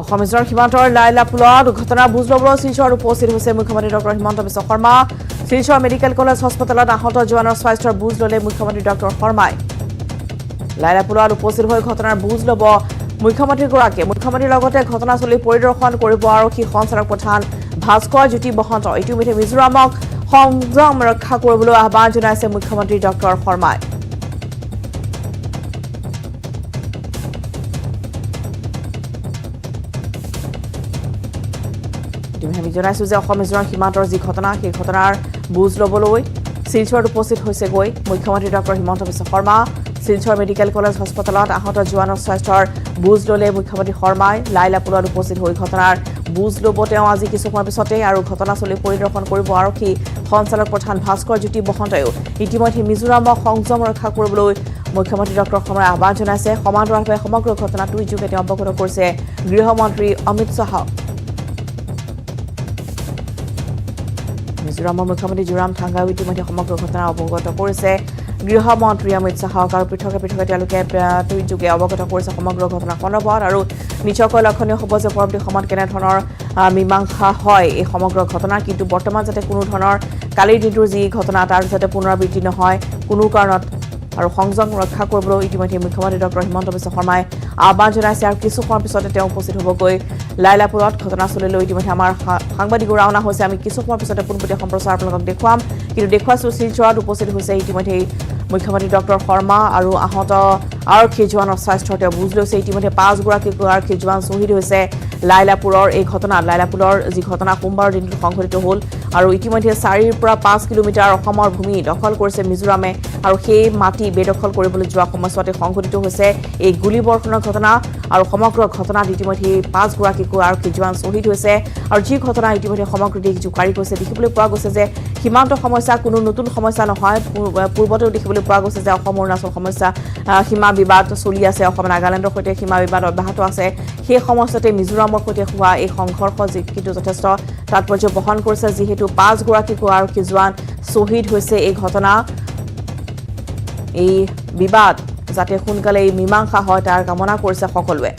অসম সীমান্তৰ লাইলাপুলত ঘটনাৰ বুজ ল'বলৈ শিলচৰত উপস্থিত হৈছে মুখ্যমন্ত্ৰী doctor Himanta Biswa Sarma Silchar medical college হস্পিটেলত আহত জোৱানৰ স্বাস্থ্যৰ বুজ ল'লে মুখ্যমন্ত্ৰী ডক্টৰ শৰ্মাই লাইলাপুলত উপস্থিত হৈ ঘটনাৰ বুজ ল'ব মুখ্যমন্ত্ৰীৰ লগতে ঘটনাস্থলী পৰিদৰ্শন কৰিব আৰক্ষী সঞ্চালক প্ৰধান ভাস্কৰ জ্যোতি বসন্ত ইতিমধ্যে মিজোৰামক সংযম ৰক্ষা কৰিবলৈ আহ্বান জনাইছে মুখ্যমন্ত্ৰী ডক্টৰ শৰ্মাই আমি জনাইছো যে অসম মিজোৰাম সীমান্তৰ যি ঘটনা সেই ঘটনাৰ বুজ ল'বলৈ শিলচৰত উপস্থিত হৈছে গৈ মুখ্যমন্ত্ৰী doctor Himanta Biswa Sarma Silchar medical college হস্পিটেলত আহত জোৱানৰ স্বাস্থ্যৰ বুজ ল'লে মুখ্যমন্ত্ৰী শৰ্মাই লাইলাপুলত উপস্থিত হৈ ঘটনাৰ বুজ ল'ব তেওঁ আজি কিছু সময় পিছতে আৰু ঘটনাস্থলী পৰিদৰ্শন কৰিব আৰক্ষী সঞ্চালক প্ৰধান ভাস্কৰ জ্যোতি বসন্তয়ো ইতিমধ্যে মিজোৰামক সংযম ৰক্ষা কৰিবলৈ মুখ্যমন্ত্ৰী ডক্টৰ শৰ্মাই আহ্বান জনাইছে সমান্তৰালভাৱে সমগ্ৰ ঘটনাটো যোগে তেওঁ অৱগত কৰিছে গৃহমন্ত্ৰী অমিত শ্বাহক মিজোৰামৰ মুখ্যমন্ত্ৰী জোৰাম থাংগাও ইতিমধ্যে সমগ্ৰ ঘটনা অৱগত কৰিছে গৃহমন্ত্ৰী অমিত শ্বাহক আৰু পৃথকে তেওঁলোকে টুইটযোগে অৱগত কৰিছে সমগ্ৰ ঘটনা সন্দৰ্ভত আৰু নিশ্চয়কৈ লক্ষণীয় হ'ব যে পৰৱৰ্তী সময়ত কেনেধৰণৰ মীমাংসা হয় এই সমগ্ৰ ঘটনা কিন্তু বৰ্তমান যাতে কোনো ধৰণৰ কালিৰ দিনটোৰ যি ঘটনা তাৰ যাতে পুনৰাবৃত্তি নহয় কোনো কাৰণত আৰু সংযম ৰক্ষা কৰিবলৈ ইতিমধ্যে মুখ্যমন্ত্ৰী ডক্টৰ হিমন্ত বিশ্ব শৰ্মাই আহ্বান জনাইছে আৰু কিছু সময়ৰ পিছতে তেওঁ উপস্থিত হ'বগৈ লাইলাপুৰত ঘটনাস্থলীলৈ ইতিমধ্যে আমাৰ সাংবাদিক ৰাওনা হৈছে আমি কিছু সময়ৰ পিছতে পোনপটীয়া সম্প্ৰচাৰ আপোনালোকক দেখুৱাম কিন্তু দেখুৱাইছোঁ শিলচৰত উপস্থিত হৈছে ইতিমধ্যে মুখ্যমন্ত্ৰী ডক্টৰ শৰ্মা আৰু আহত আৰক্ষী জোৱানৰ স্বাস্থ্যৰ তেওঁ বুজ লৈছে ইতিমধ্যে 5 গৰাকী আৰক্ষী জোৱান শ্বহীদ হৈছে লাইলাপুৰৰ এই ঘটনা লাইলাপুৰৰ যি ঘটনা সোমবাৰৰ দিনটোত সংঘটিত হ'ল আৰু ইতিমধ্যে 4 পৰা 5 কিলোমিটাৰ অসমৰ ভূমি দখল কৰিছে মিজোৰামে আৰু সেই মাটি বেদখল কৰিবলৈ যোৱা সময়ছোৱাতে সংঘটিত হৈছে এই গুলীবৰ্ষণৰ ঘটনা আৰু সমগ্ৰ ঘটনাত ইতিমধ্যে 5 গৰাকী আৰক্ষী জোৱান শ্বহীদ হৈছে আৰু যি ঘটনা ইতিমধ্যে সমগ্ৰ দেশ জোকাৰি গৈছে দেখিবলৈ পোৱা গৈছে যে সীমান্ত সমস্যা কোনো নতুন সমস্যা নহয় পূৰ্বতেও দেখিবলৈ পোৱা গৈছে যে অসম অৰুণাচল সমস্যা সীমা বিবাদ চলি আছে অসম নাগালেণ্ডৰ সৈতে সীমা বিবাদ অব্যাহত আছে সেই সময়তে মিজোৰামৰ সৈতে হোৱা এই সংঘৰ্ষ কিন্তু যথেষ্ট তাৎপৰ্য বহন কৰিছে যিহেতু 5 গৰাকী আৰক্ষী জোৱান শ্বহীদ হৈছে এই ঘটনা এই বিবাদ যাতে সোনকালে মীমাংসা হয় তাৰ কামনা কৰিছে সকলোৱে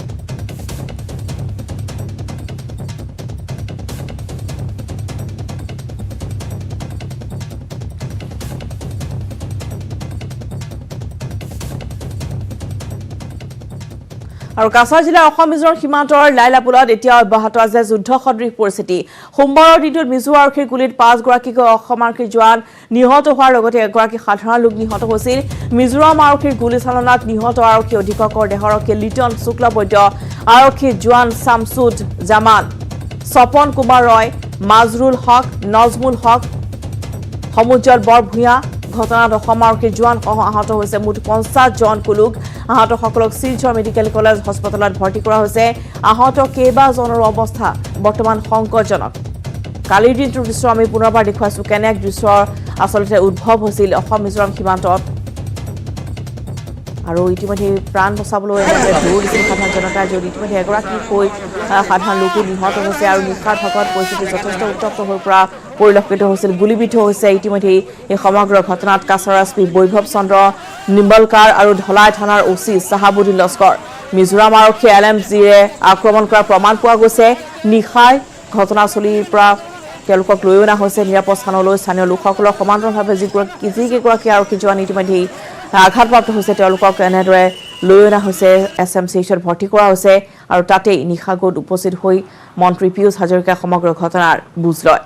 আৰু কাছাৰ জিলাৰ অসম মিজোৰাম সীমান্তৰ লাইলাপুলত এতিয়া অব্যাহত আছে যুদ্ধ সদৃশ পৰিস্থিতি সোমবাৰৰ দিনটোত মিজো আৰক্ষীৰ গুলীত 5 গৰাকী অসম আৰক্ষী জোৱান নিহত হোৱাৰ লগতে এগৰাকী সাধাৰণ লোক নিহত হৈছিল মিজোৰাম আৰক্ষীৰ গুলীচালনাত নিহত আৰক্ষী অধীক্ষকৰ দেহৰক্ষী লিটন শুক্লবৈদ্য আৰক্ষী জোৱান শামছুদ জামান স্বপন কুমাৰ ৰয় মাজৰুল হক নজমুল হক সমুজ্জ্বল বৰভূঞা ঘটনাত অসম আৰক্ষীৰ জোৱান সহ আহত হৈছে মুঠ 50 জন কুলুক আহতসকলক শিলচৰ মেডিকেল কলেজ হস্পিটেলত ভৰ্তি কৰা হৈছে আহত কেইবাজনৰ অৱস্থা বৰ্তমান সংকটজনক কালিৰ দিনটোৰ দৃশ্য আমি পুনৰবাৰ দেখুৱাইছোঁ কেনে দৃশ্যৰ আচলতে উদ্ভৱ হৈছিল অসম মিজোৰাম সীমান্তত আৰু ইতিমধ্যে প্ৰাণ বচাবলৈ দৌৰ দিছিল সাধাৰণ জনতাই য'ত ইতিমধ্যে এগৰাকীকৈ সাধাৰণ লোকো নিহত হৈছে আৰু নিশাৰ ভাগত পৰিস্থিতি যথেষ্ট উত্তপ্ত হৈ পৰা পৰিলক্ষিত হৈছিল গুলীবিদ্ধ হৈছে ইতিমধ্যে এই সমগ্ৰ ঘটনাত কাছাৰ এছপি বৈভৱ চন্দ্ৰ নিম্বলকাৰ আৰু ধলাই থানাৰ ওচি চাহাবুদ্দিন লস্কৰ মিজোৰাম আৰক্ষী LMGৰে আক্ৰমণ কৰাৰ প্ৰমাণ পোৱা গৈছে নিশাই ঘটনাস্থলীৰ পৰা তেওঁলোকক লৈ অনা হৈছে নিৰাপদ স্থানলৈ স্থানীয় লোকসকলৰ সমান্তৰালভাৱে যিকেইগৰাকী আৰক্ষী জোৱান ইতিমধ্যে আঘাতপ্ৰাপ্ত হৈছে তেওঁলোকক এনেদৰে লৈ অনা হৈছে SMCHত ভৰ্তি কৰা হৈছে আৰু তাতেই নিশাগত উপস্থিত হৈ মন্ত্ৰী পীয়ুষ হাজৰিকাই সমগ্ৰ ঘটনাৰ বুজ লয়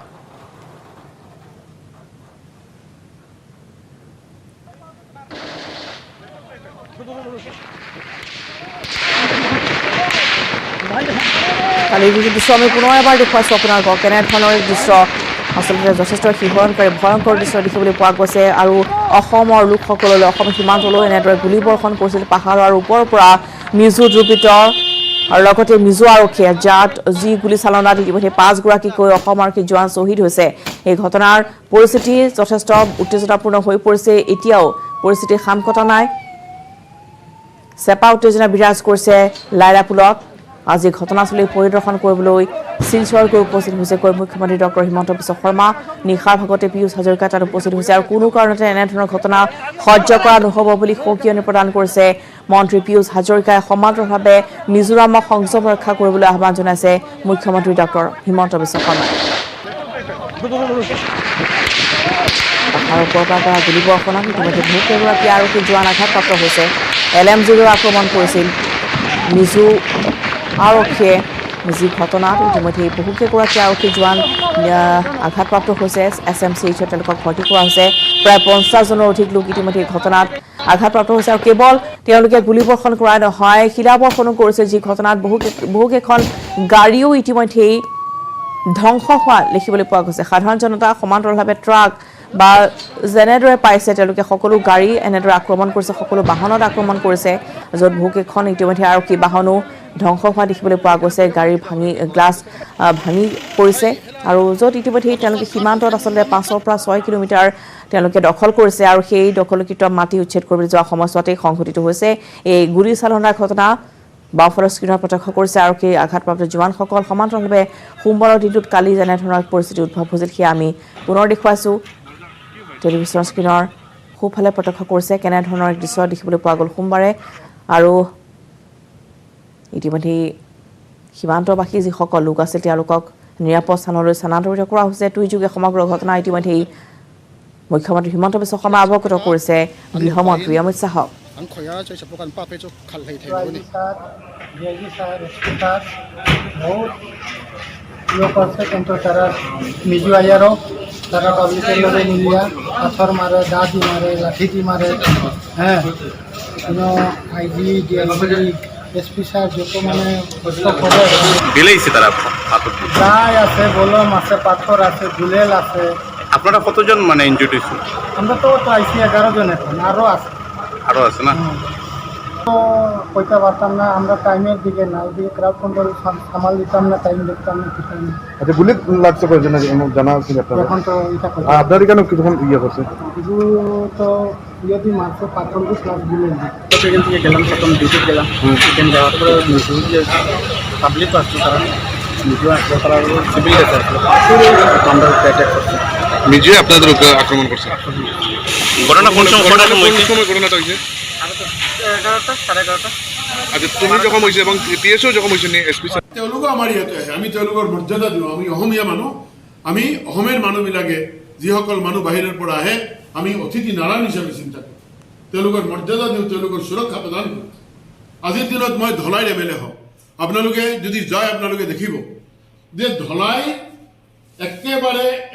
কালিৰ দৃশ্য আমি পুনৰ এবাৰ দেখুৱাইছোঁ আপোনালোকক কেনেধৰণৰ দৃশ্য আচলতে যথেষ্ট শিহৰণকাৰী ভয়ংকৰ দৃশ্য দেখিবলৈ পোৱা গৈছে আৰু অসমৰ লোকসকললৈ অসম সীমান্তলৈ এনেদৰে গুলীবৰ্ষণ কৰিছিল পাহাৰৰ ওপৰৰ পৰা মিজো দ্ৰুপিত আৰু লগতে মিজো আৰক্ষীয়ে যি গুলীচালনাত ইতিমধ্যে 5 গৰাকীকৈ অসম আৰক্ষী জোৱান শ্বহীদ হৈছে এই ঘটনাৰ পৰিস্থিতি যথেষ্ট উত্তেজনাপূৰ্ণ হৈ পৰিছে এতিয়াও পৰিস্থিতি শাম কটা নাই চেপা উত্তেজনা বিৰাজ কৰিছে লাইলাপুলত আজি ঘটনাস্থলী পৰিদৰ্শন কৰিবলৈ শিলচৰ গৈ উপস্থিত হৈছে মুখ্যমন্ত্ৰী ডক্টৰ হিমন্ত বিশ্ব শৰ্মা নিশাৰ ভাগতে পীয়ুষ হাজৰিকা তাত উপস্থিত হৈছে আৰু কোনো কাৰণতে এনেধৰণৰ ঘটনা সহ্য কৰা নহ'ব বুলি সকিয়নি প্ৰদান কৰিছে মন্ত্ৰী পীয়ুষ হাজৰিকাই সমান্তৰালভাৱে মিজোৰামক সংযম ৰক্ষা কৰিবলৈ আহ্বান জনাইছে মুখ্যমন্ত্ৰী ডক্টৰ হিমন্ত বিশ্ব শৰ্মাই পাহাৰৰ ওপৰৰ পৰা গুলীবৰ্ষণত ইতিমধ্যে বহু কেইগৰাকী আৰক্ষী জোৱান আঘাতপ্ৰাপ্ত হৈছে LMG-ৰ আক্ৰমণ কৰিছিল মিজো আৰক্ষীয়ে যি ঘটনাত ইতিমধ্যে বহুকেইগৰাকী আৰক্ষী জোৱান আঘাতপ্ৰাপ্ত হৈছে SMCHত তেওঁলোকক ভৰ্তি কৰা হৈছে প্ৰায় 50জনৰ অধিক লোক ইতিমধ্যে ঘটনাত আঘাতপ্ৰাপ্ত হৈছে আৰু কেৱল তেওঁলোকে গুলীবৰ্ষণ কৰাই নহয় শিলাবৰ্ষণো কৰিছে যি ঘটনাত বহুকেইখন গাড়ীও ইতিমধ্যে ধ্বংস হোৱা দেখিবলৈ পোৱা গৈছে সাধাৰণ জনতা সমান্তৰালভাৱে ট্ৰাক বা যেনেদৰে পাইছে তেওঁলোকে সকলো গাড়ী এনেদৰে আক্ৰমণ কৰিছে সকলো বাহনত আক্ৰমণ কৰিছে য'ত বহুকেইখন ইতিমধ্যে আৰক্ষী বাহনো ধ্বংস হোৱা দেখিবলৈ পোৱা গৈছে গাড়ীৰ গ্লাছ ভাঙি পৰিছে আৰু য'ত ইতিমধ্যে তেওঁলোকে সীমান্তত আচলতে 5ৰ পৰা 6 কিলোমিটাৰ তেওঁলোকে দখল কৰিছে আৰু সেই দখলকৃত মাটি উচ্ছেদ কৰিবলৈ যোৱা সময়ছোৱাতেই সংঘটিত হৈছে এই গুলীচালনাৰ ঘটনা বাওঁফালৰ স্ক্ৰীণত প্ৰত্যক্ষ কৰিছে আৰু সেই আঘাতপ্ৰাপ্ত জোৱানসকল সমান্তৰালভাৱে সোমবাৰৰ দিনটোত কালি যেনেধৰণৰ পৰিস্থিতি উদ্ভৱ হৈছিল সেয়া আমি পুনৰ দেখুৱাইছোঁ টেলিভিছনৰ স্ক্ৰীণৰ সোঁফালে প্ৰত্যক্ষ কৰিছে কেনেধৰণৰ এক দৃশ্য দেখিবলৈ পোৱা গ'ল সোমবাৰে আৰু ইতিমধ্যে সীমান্তবাসী যিসকল লোক আছিল তেওঁলোকক নিৰাপদ স্থানলৈ স্থানান্তৰিত কৰা হৈছে টুইটযোগে সমগ্ৰ ঘটনা ইতিমধ্যে মুখ্যমন্ত্ৰী হিমন্ত বিশ্ব শৰ্মা অৱগত কৰিছে গৃহমন্ত্ৰী অমিত শ্বাহক তারা পাবলিকের লগে মিলিয়া পাথর মারে দাঁতি মারে লাঠিটি মারে হ্যাঁ কোনো আইজি ডিএসপি এসপি স্যার যত মানে কষ্ট করে দিলেইছে তারা যাই আছে বলম আছে পাথর আছে গুলেল আছে আপনারা কতজন মানে ইনজুর্ড হয়েছে আমরা তো আইসি 11 জন এখন আরও আছে না তো কইতে পারতাম না আমরা টাইমের দিকে না ওইদিকে ক্রাউড কন্ট্রোল সামাল দিতাম না টাইম দেখতাম না ঠিক না আচ্ছা গুলি লাগছে কয়জন জানা আছে আপনাদের এখন তো এটা আপনার কেন কতক্ষণ ইয়ে করছে এগুলো তো যদি মাত্র পাথর দিয়ে প্লাস গুলো সেখান থেকে গেলাম প্রথম ডিউটি গেলাম সেখানে যাওয়ার পরে পাবলিক আসলো তারা মিজো আসলো তারা সিভিল ড্রেস আসলো আমরা অ্যাটাক করছি মিজো আপনাদের উপর আক্রমণ করছে ঘটনা কোন সময় ঘটনাটা হয়েছে 11টা 11:30 আচ্ছা তুমি যখন হয়েছে এবং পিএসও যখন হয়েছে এসপি তেওঁলোকো আমাৰ ইয়াতে আহে আমি তেওঁলোকৰ মৰ্যাদা দিওঁ আমি অসমীয়া মানুহ আমি অসমেৰ মানুহবিলাকে যিসকল মানুহ বাহিৰৰ পৰা আহে আমি অতিথি নাৰায়ণ হিচাপে চিন্তা কৰোঁ তেওঁলোকৰ মৰ্যাদা দিওঁ তেওঁলোকৰ সুৰক্ষা প্ৰদান কৰোঁ আজিৰ দিনত মই ধলাইৰ MLA হওঁ আপোনালোকে যদি যায় আপোনালোকে দেখিব যে ধলাই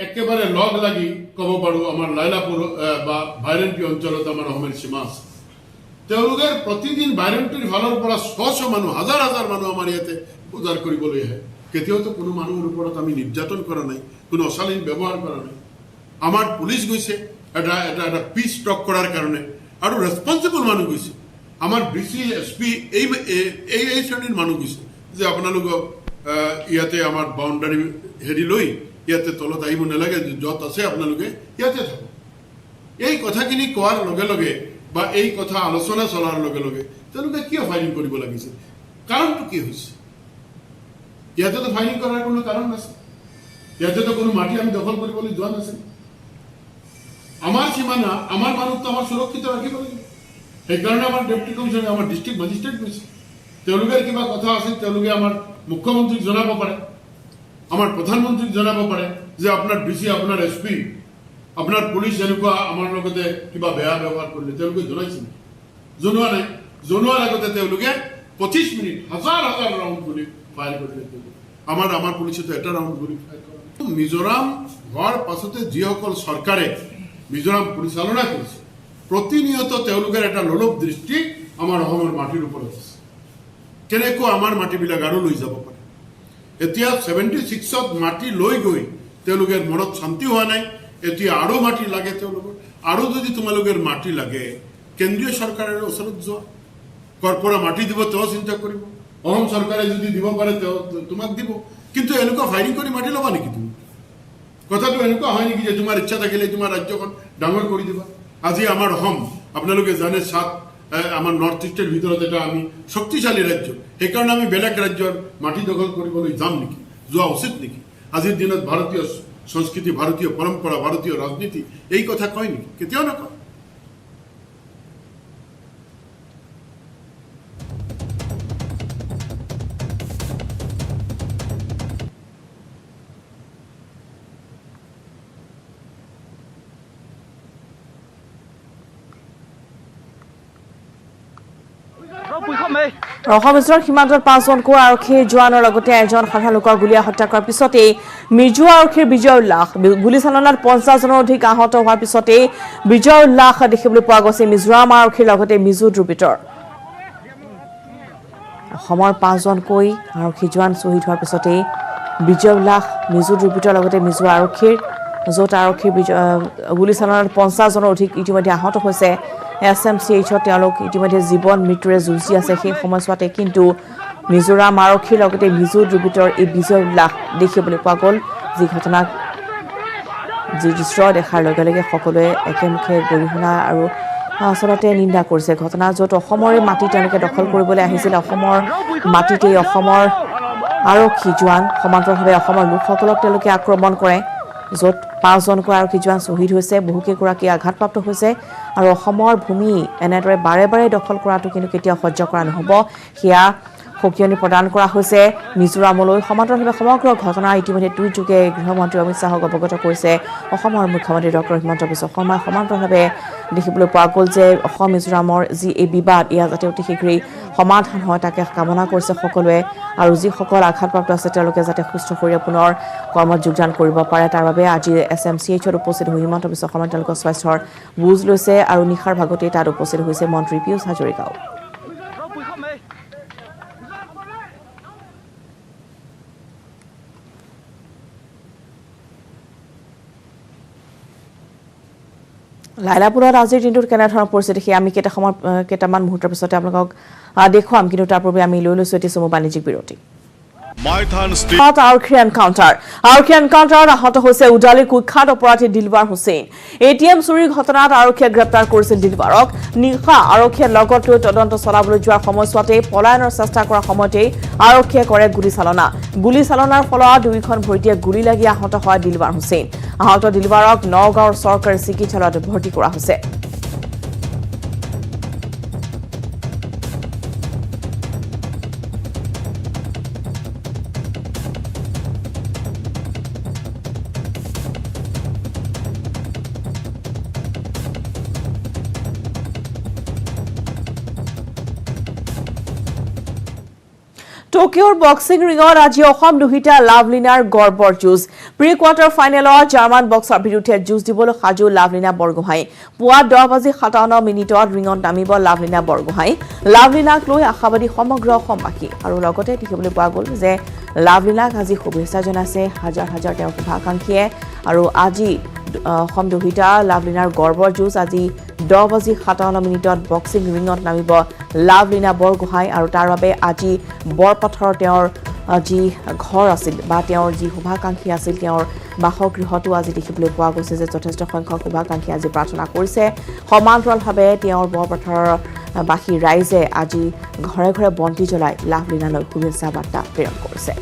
একেবাৰে লগ লাগি ক'ব পাৰোঁ আমাৰ লাইলাপুৰ বা ভাইৰেণ্টি অঞ্চলত আমাৰ অসমেৰ সীমা আছে তেওঁলোকে প্ৰতিদিন ভাইৰেণ্টিৰ ফালৰ পৰা 600 মানুহ হাজাৰ মানুহ আমাৰ ইয়াতে বজাৰ কৰিবলৈ আহে কেতিয়াওতো কোনো মানুহৰ ওপৰত আমি নিৰ্যাতন কৰা নাই কোনো অশালীন ব্যৱহাৰ কৰা নাই আমাৰ পুলিচ গৈছে এটা পিচ ষ্টক কৰাৰ কাৰণে আৰু ৰেছপন্সিবল মানুহ গৈছে আমাৰ DC SP এই শ্ৰেণীৰ মানুহ গৈছে যে আপোনালোকক ইয়াতে আমাৰ বাউণ্ডাৰী হেৰি লৈ ইয়াতে তলত আহিব নালাগে য'ত আছে আপোনালোকে ইয়াতে থাকক এই কথাখিনি কোৱাৰ লগে লগে বা এই কথা আলোচনা চলাৰ লগে লগে তেওঁলোকে কিয় ফাইৰিং কৰিব লাগিছে কাৰণটো কি হৈছে ইয়াতেতো ফাইৰিং কৰাৰ কোনো কাৰণ নাছিল ইয়াতেতো কোনো মাটি আমি দখল কৰিবলৈ যোৱা নাছিল আমাৰ সীমানা আমাৰ মানুহটো আমাৰ সুৰক্ষিত ৰাখিব লাগিব সেইকাৰণে আমাৰ ডেপুটি কমিশনাৰ আমাৰ ডিষ্ট্ৰিক্ট মেজিষ্ট্ৰেট গৈছে তেওঁলোকে কিবা কথা আছে তেওঁলোকে আমাৰ মুখ্যমন্ত্ৰীক জনাব পাৰে আমাৰ প্ৰধানমন্ত্ৰীক জনাব পাৰে যে আপোনাৰ DC আপোনাৰ SP আপোনাৰ পুলিচ যেনেকুৱা আমাৰ লগতে কিবা বেয়া ব্যৱহাৰ কৰিলে তেওঁলোকে জনাইছিল জনোৱা নাই জনোৱাৰ আগতে তেওঁলোকে 25 মিনিট হাজাৰ ৰাউণ্ড গুলি ফায়াৰ কৰিলে আমাৰ পুলিচেতো এটা ৰাউণ্ড গুলি ফায়াৰ কৰা মিজোৰাম হোৱাৰ পাছতে যিসকল চৰকাৰে মিজোৰাম পৰিচালনা কৰিছে প্ৰতিনিয়ত তেওঁলোকৰ এটা লোলুপ দৃষ্টি আমাৰ অসমৰ মাটিৰ ওপৰত আছে কেনেকৈ আমাৰ মাটিবিলাক আৰু লৈ যাব পাৰে এতিয়া 76ত মাটি লৈ গৈ তেওঁলোকৰ মনত শান্তি হোৱা নাই এতিয়া আৰু মাটি লাগে তেওঁলোকৰ আৰু যদি তোমালোকৰ মাটি লাগে কেন্দ্ৰীয় চৰকাৰৰ ওচৰত যোৱা কৰ্পৰা মাটি দিব তেওঁ চিন্তা কৰিব অসম চৰকাৰে যদি দিব পাৰে তেওঁ তোমাক দিব কিন্তু এনেকুৱা ফাইৰিং কৰি মাটি ল'বা নেকি তুমি কথাটো এনেকুৱা হয় নেকি যে তোমাৰ ইচ্ছা থাকিলে তোমাৰ ৰাজ্যখন ডাঙৰ কৰি দিবা আজি আমাৰ অসম আপোনালোকে জানে আমাৰ নৰ্থ ইষ্টৰ ভিতৰত এটা আমি শক্তিশালী ৰাজ্য সেইকাৰণে আমি বেলেগ ৰাজ্যৰ মাটি দখল কৰিবলৈ যাম নেকি যোৱা উচিত নেকি আজিৰ দিনত ভাৰতীয় সংস্কৃতি ভাৰতীয় পৰম্পৰা ভাৰতীয় ৰাজনীতি এই কথা কয় নেকি কেতিয়াও নকয় অসমৰ সীমান্তত 5জনকৈ আৰক্ষী জোৱানৰ লগতে এজন সাধাৰণ লোকৰ গুলীয়া হত্যা কৰাৰ পিছতেই মিজো আৰক্ষীৰ বিজয় উল্লাস গুলীচালনাত 50জনৰ অধিক আহত হোৱাৰ পিছতেই বিজয় উল্লাস দেখিবলৈ পোৱা গৈছে মিজোৰাম আৰক্ষীৰ লগতে মিজো দ্ৰুবিতৰ অসমৰ 5জনকৈ আৰক্ষী জোৱান শ্বহীদ হোৱাৰ পিছতেই বিজয় উল্লাস মিজো দ্ৰুবিতৰ লগতে মিজো আৰক্ষীৰ য'ত আৰক্ষীৰ গুলীচালনাত 50জনৰ অধিক ইতিমধ্যে আহত হৈছে SMCHত তেওঁলোক ইতিমধ্যে জীৱন মৃত্যুৰে যুঁজি আছে সেই সময়ছোৱাতে কিন্তু মিজোৰাম আৰক্ষীৰ লগতে মিজো দ্ৰুবিতৰ এই বিজয় উল্লাস দেখিবলৈ পোৱা গ'ল যি ঘটনাক যি দৃশ্য দেখাৰ লগে লগে সকলোৱে একেমুখে গৰিহণা আৰু আচলতে নিন্দা কৰিছে ঘটনা য'ত অসমৰে মাটি তেওঁলোকে দখল কৰিবলৈ আহিছিল অসমৰ মাটিতেই অসমৰ আৰক্ষী জোৱান সমান্তৰালভাৱে অসমৰ লোকসকলক তেওঁলোকে আক্ৰমণ কৰে য'ত 5জনকৈ আৰক্ষী জোৱান শ্বহীদ হৈছে বহুকেইগৰাকী আঘাতপ্ৰাপ্ত হৈছে আৰু অসমৰ ভূমি এনেদৰে বাৰে বাৰে দখল কৰাটো কিন্তু কেতিয়াও সহ্য কৰা নহ'ব সেয়া সকিয়নি প্ৰদান কৰা হৈছে মিজোৰামলৈ সমান্তৰালভাৱে সমগ্ৰ ঘটনা ইতিমধ্যে টুইটযোগে গৃহমন্ত্ৰী অমিত শ্বাহক অৱগত কৰিছে অসমৰ মুখ্যমন্ত্ৰী ডক্টৰ হিমন্ত বিশ্ব শৰ্মাই সমান্তৰালভাৱে দেখিবলৈ পোৱা গ'ল যে অসম মিজোৰামৰ যি এই বিবাদ এয়া যাতে অতি শীঘ্ৰেই সমাধান হয় তাকে কামনা কৰিছে সকলোৱে আৰু যিসকল আঘাতপ্ৰাপ্ত আছে তেওঁলোকে যাতে সুস্থ শৰীৰে পুনৰ কৰ্মত যোগদান কৰিব পাৰে তাৰ বাবে আজি SMCHত উপস্থিত হৈ হিমন্ত বিশ্ব শৰ্মাই তেওঁলোকৰ স্বাস্থ্যৰ বুজ লৈছে আৰু নিশাৰ ভাগতেই তাত উপস্থিত হৈছে মন্ত্ৰী পীয়ুষ হাজৰিকাও লাইলাপুৰত আজিৰ দিনটোত কেনেধৰণৰ পৰিস্থিতি সেই আমি কেইটামান মুহূৰ্তৰ পিছতে আপোনালোকক দেখুৱাম কিন্তু তাৰ পূৰ্বে আমি লৈ লৈছোঁ এটি চমু বাণিজ্যিক বিৰতি আৰক্ষীৰ এনকাউণ্টাৰত আহত হৈছে উদালিৰ কুখ্যাত অপৰাধী দিলবাৰ হুছেইন ATM চুৰিৰ ঘটনাত আৰক্ষীয়ে গ্ৰেপ্তাৰ কৰিছিল দিলবাৰক নিশা আৰক্ষীয়ে লগত লৈ তদন্ত চলাবলৈ যোৱাৰ সময়ছোৱাতে পলায়নৰ চেষ্টা কৰাৰ সময়তেই আৰক্ষীয়ে কৰে গুলীচালনাৰ ফলত দুইখন ভৰিতে গুলী লাগি আহত হয় দিলবাৰ হুছেইন আহত দিলবাৰক নগাঁৱৰ চৰকাৰী চিকিৎসালয়ত ভৰ্তি কৰা হৈছে টোকিঅ'ৰ বক্সিং ৰিঙত আজি অসম দুহিতা লাভলিনাৰ গৰ্বৰ যুঁজ প্ৰি কোৱাৰ্টাৰ ফাইনেলত জাৰ্মান বক্সাৰ বিৰুদ্ধে যুঁজ দিবলৈ সাজু লাভলিনা বৰগোহাঁই পুৱা 10:57 ৰিঙত নামিব লাভলিনা বৰগোহাঁই লাভলিনাক লৈ আশাবাদী সমগ্ৰ অসমবাসী আৰু লগতে দেখিবলৈ পোৱা গ'ল যে লাভলিনাক আজি শুভেচ্ছা জনাইছে হাজাৰ হাজাৰ তেওঁৰ শুভাকাংক্ষীয়ে আৰু আজি অসম দুহিতা লাভলিনাৰ গৰ্বৰ যুঁজ আজি 10:57 বক্সিং ৰিঙত নামিব লাভলিনা বৰগোহাঁই আৰু তাৰ বাবে আজি বৰপথাৰৰ তেওঁৰ যি ঘৰ আছিল বা তেওঁৰ যি শুভাকাংক্ষী আছিল তেওঁৰ বাসগৃহতো আজি দেখিবলৈ পোৱা গৈছে যে যথেষ্ট সংখ্যক শুভাকাংক্ষী আজি প্ৰাৰ্থনা কৰিছে সমান্তৰালভাৱে তেওঁৰ বৰপথাৰৰ বাসী ৰাইজে আজি ঘৰে ঘৰে বন্তি জ্বলাই লাভলিনালৈ শুভেচ্ছা বাৰ্তা প্ৰেৰণ কৰিছে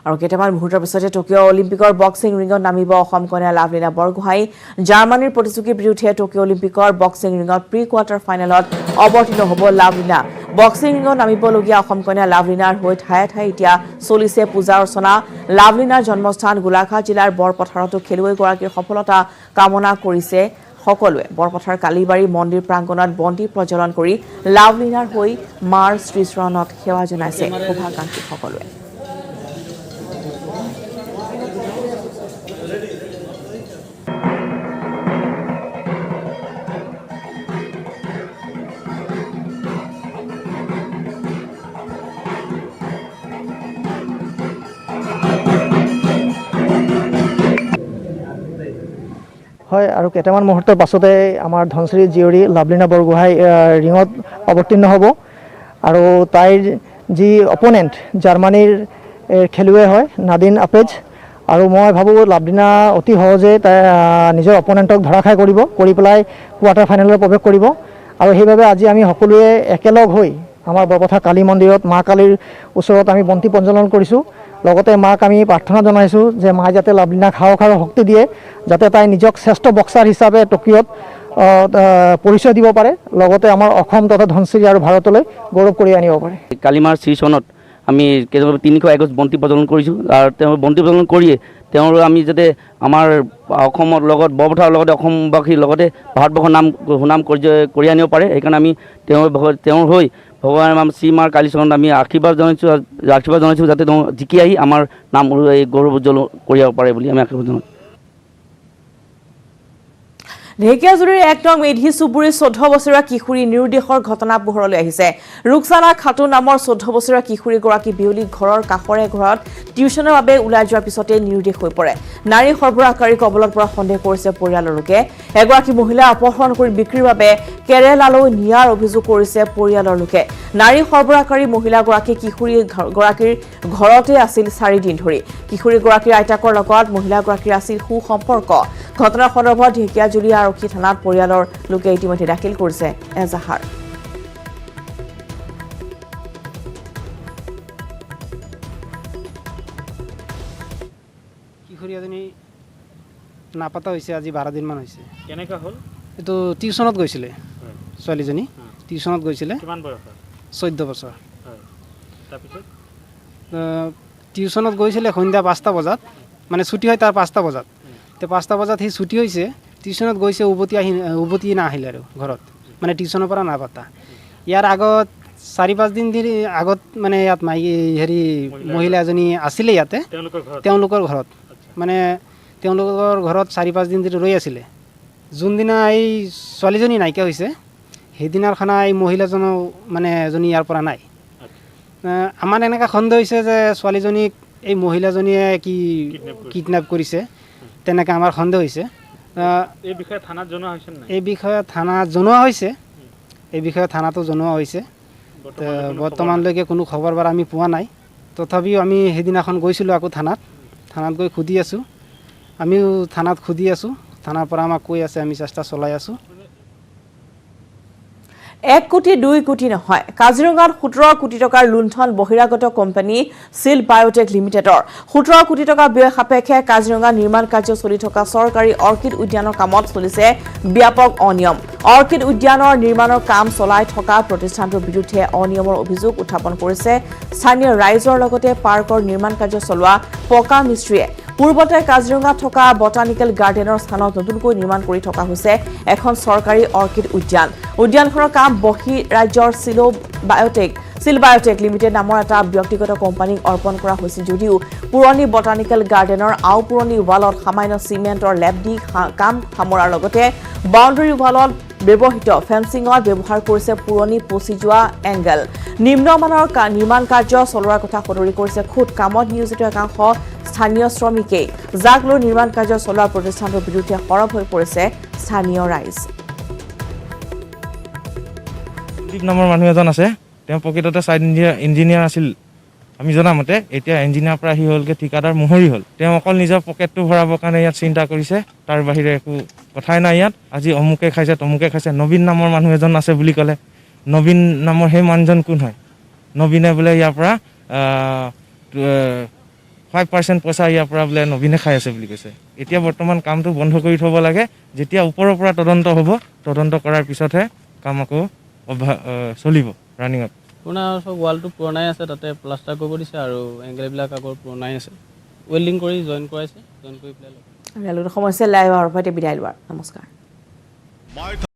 আৰু কেইটামান মুহূৰ্তৰ পিছতে টকিঅ' অলিম্পিকৰ বক্সিং ৰিঙত নামিব অসম কন্যা লাভলিনা বৰগোহাঁই জাৰ্মানীৰ প্ৰতিযোগীৰ বিৰুদ্ধে টকিঅ' অলিম্পিকৰ বক্সিং ৰিঙত প্ৰি কোৱাৰ্টাৰ ফাইনেলত অৱতীৰ্ণ হ'ব লাভলিনা বক্সিং ৰিঙত নামিবলগীয়া অসম কন্যা লাভলিনাৰ হৈ ঠায়ে ঠায়ে এতিয়া চলিছে পূজা অৰ্চনা লাভলিনাৰ জন্মস্থান গোলাঘাট জিলাৰ বৰপথাৰতো খেলুৱৈগৰাকীৰ সফলতা কামনা কৰিছে সকলোৱে বৰপথাৰ কালীবাৰী মন্দিৰ প্ৰাংগণত বন্তি প্ৰজ্বলন কৰি লাভলিনাৰ হৈ মাৰ শ্ৰীচৰণত সেৱা জনাইছে শুভাকাংক্ষী সকলোৱে হয় আৰু কেইটামান মুহূৰ্তৰ পাছতে আমাৰ ধনশ্ৰী জীয়ৰী লাভলিনা বৰগোহাঁই ৰিঙত অৱতীৰ্ণ হ'ব আৰু তাইৰ যি অপনেণ্ট জাৰ্মানীৰ খেলুৱৈ হয় নাদিন আপেজ আৰু মই ভাবোঁ লাভলিনা অতি সহজে তাই নিজৰ অপনেণ্টক ধৰাশাই কৰি পেলাই কোৱাৰ্টাৰ ফাইনেলত প্ৰৱেশ কৰিব আৰু সেইবাবে আজি আমি সকলোৱে একেলগ হৈ আমাৰ বৰপথাৰ কালী মন্দিৰত মা কালীৰ ওচৰত আমি বন্তি প্ৰজ্বলন কৰিছোঁ। লগতে মাক আমি প্ৰাৰ্থনা জনাইছোঁ যে মায়ে যাতে লাভলিনাক সাহস আৰু শক্তি দিয়ে, যাতে তাই নিজক শ্ৰেষ্ঠ বক্সাৰ হিচাপে টকিঅ'ত পৰিচয় দিব পাৰে, লগতে আমাৰ অসম তথা ধনশিৰি আৰু ভাৰতলৈ গৌৰৱ কৰি আনিব পাৰে। কালিমাৰ শ্ৰী চনত আমি 300 এগছ বন্তি প্ৰজ্বলন কৰিছোঁ আৰু তেওঁ বন্তি প্ৰজ্বলন কৰিয়ে তেওঁৰ আমি যাতে আমাৰ অসমৰ লগত বৰপথাৰৰ লগতে অসমবাসীৰ লগতে ভাৰতবৰ্ষৰ সুনাম কৰি আনিব পাৰে, সেইকাৰণে আমি তেওঁৰ হৈ ভগৱান শ্ৰী মাৰ কালী চৰণত আমি আশীৰ্বাদ জনাইছোঁ যাতে তেওঁ জিকি আহি আমাৰ নাম গৌৰৱ উজ্জ্বল কৰিব পাৰে বুলি আমি আশীৰ্বাদ জনাইছোঁ। ঢেকিয়াজুলিৰ ১ নং মেধি চুবুৰীৰ 14 বছৰীয়া কিশোৰী নিৰুদ্দেশৰ ঘটনা পোহৰলৈ আহিছে। ৰুকসানা খাতুন নামৰ 14 বছৰীয়া কিশোৰীগৰাকী বিয়লি ঘৰৰ কাষৰে ঘৰত টিউচনৰ বাবে ওলাই যোৱাৰ পিছতে নিৰুদ্দেশ হৈ পৰে। নাৰী সৰবৰাহকাৰীৰ কবলত পৰা সন্দেহ কৰিছে পৰিয়ালৰ লোকে। এগৰাকী মহিলা অপহৰণ কৰি বিক্ৰীৰ বাবে কেৰেলালৈ নিয়াৰ অভিযোগ কৰিছে পৰিয়ালৰ লোকে। নাৰী সৰবৰাহকাৰী মহিলাগৰাকী কিশোৰীগৰাকীৰ ঘৰতে আছিল 4 দিন ধৰি। কিশোৰীগৰাকীৰ আইতাকৰ লগত মহিলাগৰাকীৰ আছিল সুসম্পৰ্ক। ঘটনাৰ সন্দৰ্ভত ঢেকিয়াজুলি আৰক্ষী থানাত পৰিয়ালৰ লোকে ইতিমধ্যে দাখিল কৰিছে এজাহাৰ। কিশোৰী এজনী নাপাতা হৈছে আজি 12 দিনমান হৈছে। কেনেকৈ হ'ল? এইটো টিউচনত গৈছিলে ছোৱালীজনী, টিউচনত গৈছিলে। কিমান বয়স? 14 বছৰ। তাৰপিছত টিউচনত গৈছিলে সন্ধ্যা 5টা বজাত, মানে ছুটি হয় তাৰ 5টা বজাত। তো 5টা বজাত সি ছুটি হৈছে, টিউচনত গৈছে, উভতি নাহিলে আৰু ঘৰত, মানে টিউচনৰ পৰা নাপাতা। ইয়াৰ আগত 4-5 দিন আগত মানে ইয়াত মহিলা এজনী আছিলে ইয়াতে, তেওঁলোকৰ ঘৰত, মানে তেওঁলোকৰ ঘৰত 4-5 দিন ধৰি ৰৈ আছিলে। যোনদিনা এই ছোৱালীজনী নাইকিয়া হৈছে সেইদিনাৰ খানা এই মহিলাজনো মানে এজনী ইয়াৰ পৰা নাই। আমাৰ এনেকুৱা সন্দেহ হৈছে যে ছোৱালীজনীক এই মহিলাজনীয়ে কিডনেপ কৰিছে, তেনেকৈ আমাৰ সন্দেহ হৈছে। এই বিষয়ে থানাত জনোৱা হৈছে নাই? এই বিষয়ে থানাত জনোৱা হৈছে, এই বিষয়ে থানাতো জনোৱা হৈছে। বৰ্তমানলৈকে কোনো খবৰ বাৰ আমি পোৱা নাই। তথাপিও আমি সেইদিনাখন গৈছিলোঁ আকৌ থানাত গৈ সুধি আছোঁ, আমিও থানাত সুধি আছোঁ, থানাৰ পৰা আমাক কৈ আছে, আমি চেষ্টা চলাই আছোঁ। 1 কোটি 2 কোটি নহয়, কাজিৰঙাত 17 কোটি টকাৰ লুণ্ঠন বহিৰাগত কোম্পানী চিল বায়োটেক লিমিটেডৰ। 17 কোটি টকা ব্যয় সাপেক্ষে কাজিৰঙা নিৰ্মাণ কাৰ্য চলি থকা চৰকাৰী অৰ্কিড উদ্যানৰ কামত চলিছে ব্যাপক অনিয়ম। অৰ্কিড উদ্যানৰ নিৰ্মাণৰ কাম চলাই থকা প্ৰতিষ্ঠানটোৰ বিৰুদ্ধে অনিয়মৰ অভিযোগ উত্থাপন কৰিছে স্থানীয় ৰাইজৰ লগতে পাৰ্কৰ নিৰ্মাণ কাৰ্য চলোৱা পকা মিস্ত্ৰীয়ে। পূৰ্বতে কাজিৰঙাত থকা বটানিকেল গাৰ্ডেনৰ স্থানত নতুনকৈ নিৰ্মাণ কৰি থকা হৈছে এখন চৰকাৰী অৰ্কিড উদ্যান। উদ্যানখনৰ কাম বহিৰাজ্যৰ চিল বায়োটেক লিমিটেড নামৰ এটা ব্যক্তিগত কোম্পানীক অৰ্পণ কৰা হৈছিল যদিও পুৰণি বটানিকেল গাৰ্ডেনৰ আওপুৰণি ৱালত সামান্য চিমেণ্টৰ লেপ দি কাম সামৰাৰ লগতে বাউণ্ডেৰী ৱালত ব্যৱহৃত ফেন্সিঙত ব্যৱহাৰ কৰিছে পুৰণি পচি যোৱা এংগেল। নিম্নমানৰ নিৰ্মাণ কাৰ্য চলোৱাৰ কথা সদৰি কৰিছে খুদ কামত নিয়োজিত একাংশ স্থানীয় শ্ৰমিকেই, যাক লৈ নিৰ্মাণ কাৰ্য চলোৱা প্ৰতিষ্ঠানটোৰ বিৰুদ্ধে সৰব হৈ পৰিছে স্থানীয় ৰাইজ। নামৰ মানুহ এজন আছে, তেওঁ প্ৰকৃততে ছাইড ইঞ্জিনিয়াৰ আছিল আমি জনামতে। এতিয়া ইঞ্জিনিয়াৰৰ পৰা আহি হ'লগৈ ঠিকাদাৰ মোহৰি হ'ল। তেওঁ অকল নিজৰ পকেটটো ভৰাবৰ কাৰণে ইয়াত চিন্তা কৰিছে, তাৰ বাহিৰে একো কথাই নাই ইয়াত। আজি অমুকে খাইছে তমুকে খাইছে। নবীন নামৰ মানুহ এজন আছে বুলি ক'লে, নবীন নামৰ সেই মানুহজন কোন হয়? নবীনে বোলে ইয়াৰ পৰা 5% পইচা ইয়াৰ পৰা বোলে নবীনে খাই আছে বুলি কৈছে। এতিয়া বৰ্তমান কামটো বন্ধ কৰি থ'ব লাগে, যেতিয়া ওপৰৰ পৰা তদন্ত হ'ব, তদন্ত কৰাৰ পিছতহে কাম আকৌ চলিব ৰানিঙত। পুৰণা চব ৱালটো পুৰণাই আছে, তাতে প্লাষ্টাৰ কৰিব দিছে আৰু এংগেলবিলাক আগৰ পুৰণাই আছে। ৱেল্ডিং কৰি জইন কৰাইছে, জইন কৰি পেলাই সমস্যা লাইভ আৰু বিদায় লোৱাৰ নমস্কাৰ।